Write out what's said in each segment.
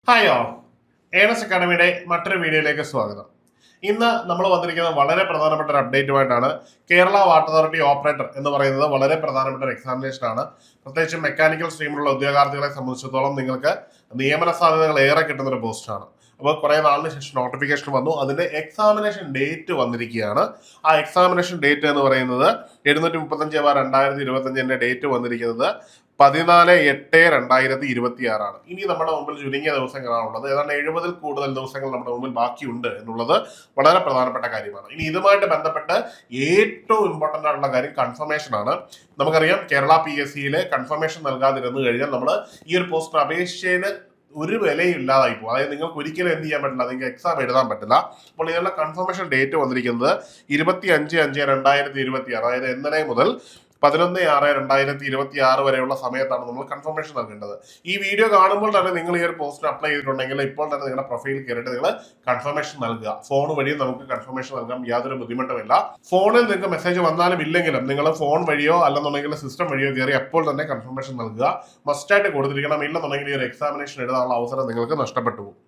Hi all earnest അക്കാഡമിയുടെ മറ്റൊരു വീഡിയോയിലേക്ക് സ്വാഗതം. ഇന്ന് നമ്മൾ വന്നിരിക്കുന്നത് വളരെ പ്രധാനപ്പെട്ട ഒരു അപ്ഡേറ്റുമായിട്ടാണ്. കേരള വാട്ടർ അതോറിറ്റി ഓപ്പറേറ്റർ എന്ന് പറയുന്നത് വളരെ പ്രധാനപ്പെട്ട ഒരു എക്സാമിനേഷൻ ആണ്. പ്രത്യേകിച്ച് മെക്കാനിക്കൽ സ്ട്രീമിലുള്ള ഉദ്യോഗാർത്ഥികളെ സംബന്ധിച്ചിടത്തോളം നിങ്ങൾക്ക് നിയമന സാധ്യതകൾ ഏറെ കിട്ടുന്ന ഒരു പോസ്റ്റാണ്. അപ്പോൾ കുറെ നാളിന് ശേഷം നോട്ടിഫിക്കേഷൻ വന്നു, അതിന്റെ എക്സാമിനേഷൻ ഡേറ്റ് വന്നിരിക്കുകയാണ്. ആ എക്സാമിനേഷൻ ഡേറ്റ് എന്ന് പറയുന്നത് 735/2025 ഡേറ്റ് വന്നിരിക്കുന്നത് 14/8/2026 ഇനി നമ്മുടെ മുമ്പിൽ ചുരുങ്ങിയ ദിവസങ്ങളാണുള്ളത്. ഏതാണ്ട് 70-ൽ കൂടുതൽ ദിവസങ്ങൾ നമ്മുടെ മുമ്പിൽ ബാക്കിയുണ്ട് എന്നുള്ളത് വളരെ പ്രധാനപ്പെട്ട കാര്യമാണ്. ഇനി ഇതുമായിട്ട് ബന്ധപ്പെട്ട് ഏറ്റവും ഇമ്പോർട്ടന്റ് ആയിട്ടുള്ള കാര്യം കൺഫർമേഷൻ ആണ്. നമുക്കറിയാം, കേരള PSCയിൽ കൺഫർമേഷൻ നൽകാതിരുന്നു കഴിഞ്ഞാൽ നമ്മൾ ഈ ഒരു പോസ്റ്റിന് അപേക്ഷയിൽ ഒരു വിലയും ഇല്ലാതായി പോകും. അതായത് നിങ്ങൾക്ക് ഒരിക്കലും എന്ത് ചെയ്യാൻ പറ്റില്ല, നിങ്ങൾക്ക് എക്സാം എഴുതാൻ പറ്റില്ല. അപ്പോൾ ഇതിനുള്ള കൺഫർമേഷൻ ഡേറ്റ് വന്നിരിക്കുന്നത് 25/5/2026, അതായത് ഇന്നലെ മുതൽ 11/6/2026 വരെയുള്ള സമയത്താണ് നമ്മൾ കൺഫർമേഷൻ നൽകേണ്ടത്. ഈ വീഡിയോ കാണുമ്പോൾ തന്നെ നിങ്ങൾ ഈ ഒരു പോസ്റ്റിന് അപ്ലൈ ചെയ്തിട്ടുണ്ടെങ്കിൽ ഇപ്പോൾ തന്നെ നിങ്ങളുടെ പ്രൊഫൈൽ കയറിയിട്ട് നിങ്ങൾ കൺഫർമേഷൻ നൽകുക. ഫോൺ വഴിയും നമുക്ക് കൺഫർമേഷൻ നൽകാം, യാതൊരു ബുദ്ധിമുട്ടുമില്ല. ഫോണിൽ നിങ്ങൾക്ക് മെസ്സേജ് വന്നാലും ഇല്ലെങ്കിലും നിങ്ങൾ ഫോൺ വഴിയോ അല്ലെന്നുണ്ടെങ്കിൽ സിസ്റ്റം വഴിയോ കയറി അപ്പോൾ തന്നെ കൺഫർമേഷൻ നൽകുക. മസ്റ്റായിട്ട് കൊടുത്തിരിക്കണം. ഇല്ലെന്നുണ്ടെങ്കിൽ ഈ ഒരു എക്സാമിനേഷൻ എഴുതാനുള്ള അവസരം നിങ്ങൾക്ക് നഷ്ടപ്പെട്ടു പോകും.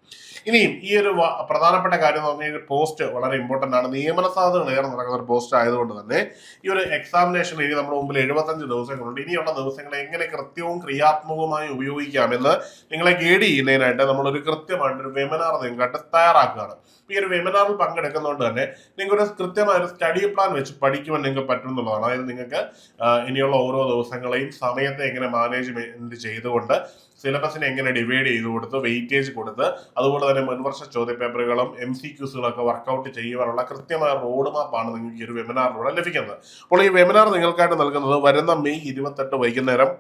ഇനിയും ഈ ഒരു പ്രധാനപ്പെട്ട കാര്യം എന്ന് പറഞ്ഞാൽ പോസ്റ്റ് വളരെ ഇമ്പോർട്ടന്റ് ആണ്. നിയമന സാധ്യതകൾ ഏറെ നടക്കുന്ന ഒരു പോസ്റ്റ് ആയതുകൊണ്ട് തന്നെ ഈ ഒരു എക്സാമിനേഷൻ ഇനി നമ്മുടെ മുമ്പിൽ 75 ദിവസങ്ങളുണ്ട്. ഇനിയുള്ള ദിവസങ്ങളെ എങ്ങനെ കൃത്യവും ക്രിയാത്മകവുമായി ഉപയോഗിക്കാമെന്ന് നിങ്ങളെ ഗൈഡ് ചെയ്യുന്നതിനായിട്ട് നമ്മളൊരു കൃത്യമായിട്ടൊരു വെബിനാർ നിങ്ങൾക്കായിട്ട് തയ്യാറാക്കുകയാണ്. ഈ ഒരു വെബിനാറിൽ പങ്കെടുക്കുന്നതുകൊണ്ട് തന്നെ നിങ്ങൾക്ക് ഒരു കൃത്യമായ ഒരു സ്റ്റഡി പ്ലാൻ വെച്ച് പഠിക്കുവാൻ നിങ്ങൾക്ക് പറ്റും എന്നുള്ളതാണ്. അതായത് നിങ്ങൾക്ക് ഇനിയുള്ള ഓരോ ദിവസങ്ങളെയും സമയത്തെ എങ്ങനെ മാനേജ്മെന്റ് ചെയ്തുകൊണ്ട് സിലബസിനെ എങ്ങനെ ഡിവൈഡ് ചെയ്ത് കൊടുത്ത് വെയിറ്റേജ് കൊടുത്ത് അതുപോലെ തന്നെ മുൻവർഷ ചോദ്യപേപ്പറുകളും MCQസുകളൊക്കെ വർക്കൗട്ട് ചെയ്യുവാനുള്ള കൃത്യമായ റോഡ് മാപ്പാണ് നിങ്ങൾക്ക് ഈ ഒരു വെബിനാറിലൂടെ ലഭിക്കുന്നത്. അപ്പോൾ ഈ വെബിനാർ നിങ്ങൾക്കായിട്ട് നൽകുന്നത് വരുന്ന മെയ് 28 വൈകുന്നേരം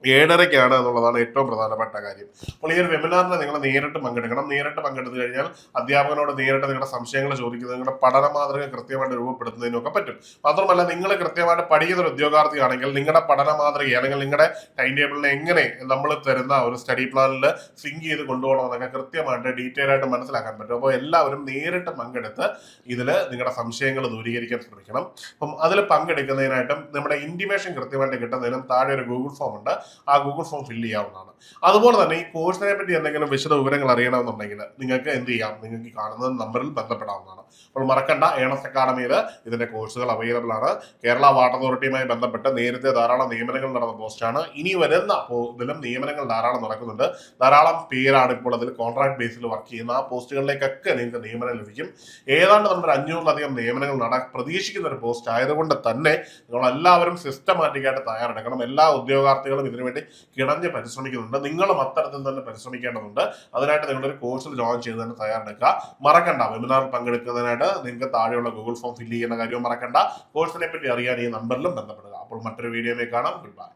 7:30 എന്നുള്ളതാണ് ഏറ്റവും പ്രധാനപ്പെട്ട കാര്യം. അപ്പോൾ ഈ ഒരു വെബിനാറിന് നിങ്ങൾ നേരിട്ട് പങ്കെടുക്കണം. നേരിട്ട് പങ്കെടുത്തു കഴിഞ്ഞാൽ അധ്യാപകനോട് നേരിട്ട് നിങ്ങളുടെ സംശയങ്ങൾ ചോദിക്കുന്നത്, നിങ്ങളുടെ പഠന മാതൃക കൃത്യമായിട്ട് രൂപപ്പെടുത്തുന്നതിനൊക്കെ പറ്റും. മാത്രമല്ല, നിങ്ങൾ കൃത്യമായിട്ട് പഠിക്കുന്ന ഒരു ഉദ്യോഗാർത്ഥിയാണെങ്കിൽ നിങ്ങളുടെ പഠന മാതൃക അല്ലെങ്കിൽ നിങ്ങളുടെ ടൈം ടേബിളിനെ എങ്ങനെ നമ്മൾ തരുന്ന ഒരു സ്റ്റഡി പ്ലാനിൽ സിങ്ക് ചെയ്ത് കൊണ്ടുപോകണമെന്നൊക്കെ കൃത്യമായിട്ട് ഡീറ്റെയിൽ ആയിട്ട് മനസ്സിലാക്കാൻ പറ്റും. അപ്പോൾ എല്ലാവരും നേരിട്ട് പങ്കെടുത്ത് ഇതിൽ നിങ്ങളുടെ സംശയങ്ങൾ ദൂരീകരിക്കാൻ ശ്രമിക്കണം. അപ്പം അതിൽ പങ്കെടുക്കുന്നതിനായിട്ടും നമ്മുടെ ഇന്റിമേഷൻ കൃത്യമായിട്ട് കിട്ടുന്നതിനും താഴെ ഒരു ഗൂഗിൾ ഫോം ഉണ്ട്. ആ ഗൂഗിൾ ഫോം ഫില്ല് ചെയ്യാവുന്നതാണ്. അതുപോലെ തന്നെ ഈ കോഴ്സിനെ പറ്റി എന്തെങ്കിലും വിശദ വിവരങ്ങൾ അറിയണമെന്നുണ്ടെങ്കിൽ നിങ്ങൾക്ക് എന്ത് ചെയ്യാം, നിങ്ങൾക്ക് കാണുന്ന നമ്പറിൽ ബന്ധപ്പെടാവുന്നതാണ്. അപ്പോൾ മറക്കണ്ട, ഏണസ് അക്കാഡമിയിൽ ഇതിന്റെ കോഴ്സുകൾ അവൈലബിൾ ആണ്. കേരള വാട്ടർ അതോറിറ്റിയുമായി ബന്ധപ്പെട്ട് നേരത്തെ ധാരാളം നിയമനങ്ങൾ നടന്ന പോസ്റ്റാണ്. ഇനി വരുന്ന ഇതിലും നിയമനങ്ങൾ ധാരാളം നടക്കുന്നുണ്ട്. ധാരാളം പേരാണ് ഇപ്പോൾ അതിൽ കോൺട്രാക്ട് ബേസിൽ വർക്ക് ചെയ്യുന്ന. ആ പോസ്റ്റുകളിലേക്കൊക്കെ നിങ്ങൾക്ക് നിയമനം ലഭിക്കും. ഏതാണ്ട് നമ്മൾ 500-ലധികം നിയമനങ്ങൾ പ്രതീക്ഷിക്കുന്ന ഒരു പോസ്റ്റ് ആയതുകൊണ്ട് തന്നെ നിങ്ങളെല്ലാവരും സിസ്റ്റമാറ്റിക്കായിട്ട് തയ്യാറെടുക്കണം. എല്ലാ ഉദ്യോഗാർത്ഥികളും ഇതിനുവേണ്ടി കിണഞ്ഞ് പരിശ്രമിക്കുന്നുണ്ട്. നിങ്ങളും അത്തരത്തിൽ തന്നെ പരിശ്രമിക്കേണ്ടതുണ്ട്. അതിനായിട്ട് നിങ്ങളൊരു കോഴ്സിൽ ജോയിൻ ചെയ്ത് തന്നെ തയ്യാറെടുക്കുക. മറക്കണ്ട, വെബിനാറിൽ പങ്കെടുക്കുന്നതിനായിട്ട് നിങ്ങൾക്ക് താഴെയുള്ള ഗൂഗിൾ ഫോം ഫില്ല് ചെയ്യുന്ന കാര്യവും മറക്കണ്ട. കോഴ്സിനെ പറ്റി അറിയാൻ ഈ നമ്പറിലും ബന്ധപ്പെടുക. അപ്പോൾ മറ്റൊരു വീഡിയോയിലേക്ക് കാണാം. Good bye.